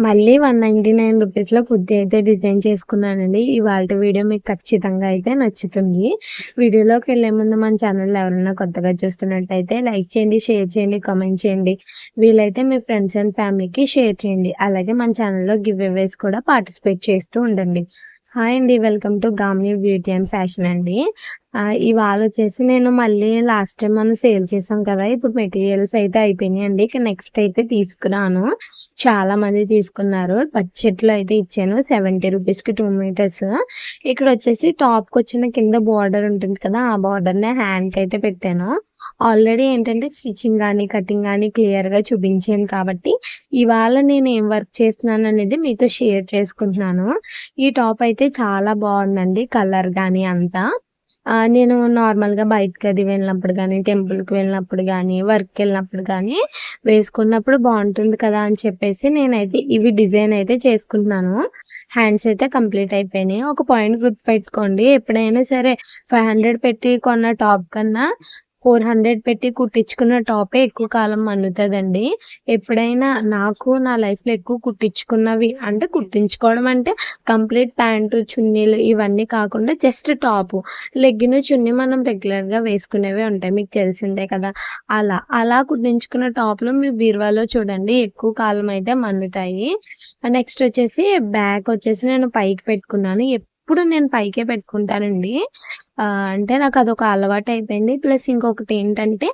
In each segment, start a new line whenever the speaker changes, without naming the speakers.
మళ్ళీ 199 రూపీస్‌లో కుర్తీ అయితే డిజైన్ చేసుకున్నానండి. ఇవాల్టి వీడియో మీకు ఖచ్చితంగా అయితే నచ్చుతుంది. వీడియోలోకెళ్ళే ముందు మన ఛానల్ ఎవరైనా కొత్తగా చూస్తున్నట్టయితే లైక్ చేయండి, షేర్ చేయండి, కామెంట్ చేయండి. వీలైతే మీ ఫ్రెండ్స్ అండ్ ఫ్యామిలీకి షేర్ చేయండి. అలాగే మన ఛానల్‌లో గివ్ అవేస్ కూడా పార్టిసిపేట్ చేస్తూ ఉండండి. హాయ్ అండి. Welcome to Gamini beauty and fashion అండి. ఇవాళొచ్చేసి నేను మళ్ళీ లాస్ట్ టైమ్ మనం సేల్ చేసాం కదా! ఇప్పుడు మెటీరియల్స్ అయితే అయిపోయినాయండి. ఇక నెక్స్ట్ అయితే తీసుకురాను. చాలా మంది తీసుకున్నారు. బడ్జెట్‌లో అయితే ఇచ్చాను. 70 రూపీస్‌కి 2 మీటర్స్. ఇక్కడొచ్చేసి టాప్‌కొచ్చిన కింద బార్డర్ ఉంటుంది కదా! ఆ బార్డర్‌ని హ్యాండ్‌కైతే పెట్టాను. ఆల్రెడీ ఏంటంటే స్టిచ్చింగ్ గానీ, కటింగ్ గానీ క్లియర్‌గా చూపించాను కాబట్టి, ఇవాళ నేను ఏం వర్క్ చేస్తున్నాననేది మీతో షేర్ చేసుకుంటున్నాను. ఈ టాప్ అయితే చాలా బావుందండి. కలర్ గానీ అంతా. నేను నార్మల్‌గా బయటకది వెళ్ళినప్పుడు గానీ, టెంపుల్‌కి వెళ్ళినప్పుడు గానీ, వర్క్‌కెళ్ళినప్పుడు గానీ వేసుకున్నప్పుడు బావుంటుంది కదా! అని చెప్పేసి నేనైతే ఇవి డిజైన్ అయితే చేసుకుంటున్నాను. హ్యాండ్స్ అయితే కంప్లీట్ అయిపోయినాయి. ఒక పాయింట్ గుర్తుపెట్టుకోండి. ఎప్పుడైనా సరే 500 పెట్టి కొన్న టాప్ కన్నా 400 పెట్టి కుట్టించుకున్న టాపే ఎక్కువ కాలం మన్నుతదండి. ఎప్పుడైనా నాకు నా లైఫ్‌లో ఎక్కువ కుట్టించుకున్నవి అంటే కుట్టించుకోవడం అంటే కంప్లీట్ ప్యాంటు, చున్నీలు ఇవన్నీ కాకుండా జస్ట్ టాపు. లెగ్గిను, చున్నీ మనం రెగ్యులర్‌గా వేసుకునేవే ఉంటాయి. మీకు తెలిసిందే కదా! అలా కుట్టించుకున్న టాప్‌లు మీ బీరువాలో చూడండి ఎక్కువ కాలం అయితే మన్నుతాయి. నెక్స్ట్ వచ్చేసి బ్యాక్ వచ్చేసి నేను పైకి పెట్టుకున్నాను. ఎప్పుడు నేను పైకే పెట్టుకుంటానండి. అంటే నాకదొక అలవాటయిపోయింది. ప్లస్ ఇంకొకటేంటంటే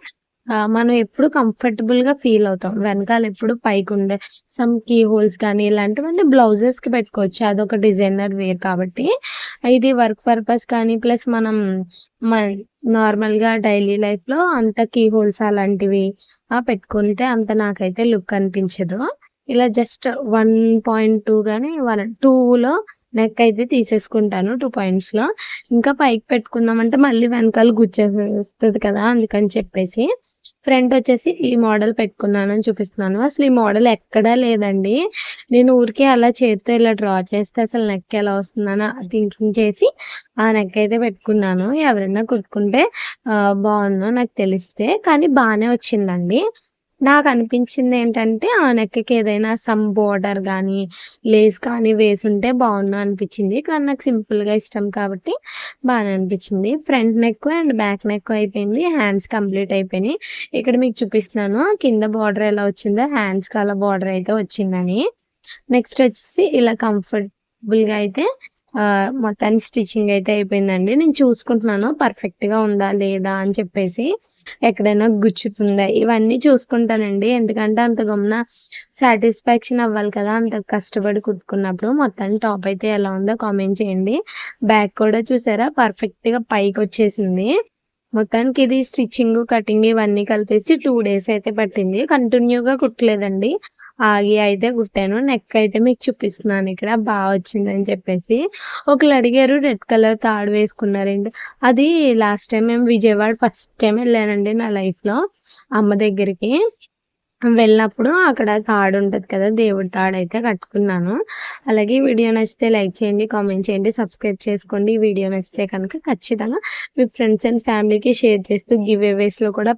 మనం ఎప్పుడు కంఫర్టబుల్‌గా ఫీల్ అవుతాం. వెనకాల ఎప్పుడు పైకుండే సమ్ కీ హోల్స్ కానీ ఇలాంటివన్నీ బ్లౌజెస్‌కి పెట్టుకోవచ్చు. అదొక డిజైనర్ వేర్ కాబట్టి. ఇది వర్క్ పర్పస్ కానీ ప్లస్ మనం మ నార్మల్‌గా డైలీ లైఫ్‌లో అంత కీ హోల్స్ అలాంటివి పెట్టుకుంటే అంత నాకైతే లుక్ అనిపించదు. ఇలా జస్ట్ 1.2 గాని 2లో నెక్ అయితే తీసేసుకుంటాను 2 పాయింట్స్‌లో. ఇంకా పైకి పెట్టుకుందామంటే మళ్ళీ వెనకాల గుచ్చేస్తది కదా! అందుకని చెప్పేసి. ఫ్రంట్ వచ్చేసి ఈ మోడల్ పెట్టుకున్నానని చూపిస్తున్నాను. అసలు ఈ మోడల్ ఎక్కడా లేదండి. నేను ఊరికే అలా చేత్తో ఇలా డ్రా చేస్తే అసలు నెక్ ఎలా వస్తుందని థింకింగ్ చేసి ఆ నెక్ అయితే పెట్టుకున్నాను. ఎవరైనా కుట్టుకుంటే బావున్ను నాకు తెలిస్తే. కానీ బానే వచ్చిందండి. నాకనిపించిందేంటంటే, ఆ నెక్‌కి ఏదైనా సమ్ బోర్డర్ గానీ, లేస్ కానీ వేసుంటే బావుండు అనిపిచ్చింది. కానీ నాకు సింపుల్‌గా ఇష్టం కాబట్టి బానే అనిపిచ్చింది. Front neck and back neck అయిపోయింది. హ్యాండ్స్ కంప్లీట్ అయిపోయినియి. ఇక్కడ మీకు చూపిస్తున్నాను కింద బార్డర్ ఎలా వచ్చిందో హ్యాండ్స్‌కి అలా బార్డర్ అయితే వచ్చిందని. నెక్స్ట్ వచ్చేసి ఇలా కంఫర్టబుల్‌గా అయితే మొత్తానికి స్టిచ్చింగ్ అయితే అయిపోయిందండి. నేను చూసుకుంటున్నాను పర్ఫెక్ట్‌గా ఉందా? లేదా? అని చెప్పేసి. ఎక్కడైనా గుచ్చుతుందా? ఇవన్నీ చూసుకుంటానండి. ఎందుకంటే అంత గమ్మున సాటిస్ఫాక్షన్ అవ్వాలి కదా! అంత కష్టపడి కుట్టుకున్నప్పుడు. మొత్తానికి టాప్ అయితే ఎలా ఉందో కామెంట్ చేయండి. బ్యాక్ కూడా చూసారా పర్ఫెక్ట్‌గా పైకొచ్చేసింది. మొత్తానికి ఇది స్టిచ్చింగు, కటింగ్ ఇవన్నీ కలిపేసి 2 డేస్ అయితే పట్టింది. కంటిన్యూగా కుట్టలేదండి. ఆగి అయితే కుట్టాను. నెక్ అయితే మీకు చూపిస్తున్నాను ఇక్కడ వచ్చిందని చెప్పేసి. ఒకళ్ళు అడిగారు రెడ్ కలర్ తాడు వేసుకున్నారేంటి? అది లాస్ట్ టైమ్ మేము విజయవాడ ఫస్ట్ టైమ్ వెళ్ళానండి నా లైఫ్‌లో అమ్మ దగ్గరికి. వెళ్ళినప్పుడు అక్కడ తాడుంటది కదా! దేవుడి తాడైతే కట్టుకున్నాను. అలాగే వీడియో నచ్చితే లైక్ చేయండి, కామెంట్ చేయండి, సబ్స్క్రైబ్ చేసుకోండి. ఈ వీడియో నచ్చితే కనుక ఖచ్చితంగా మీ ఫ్రెండ్స్ అండ్ ఫ్యామిలీకి షేర్ చేస్తూ గివ్ అవేస్‌లో కూడా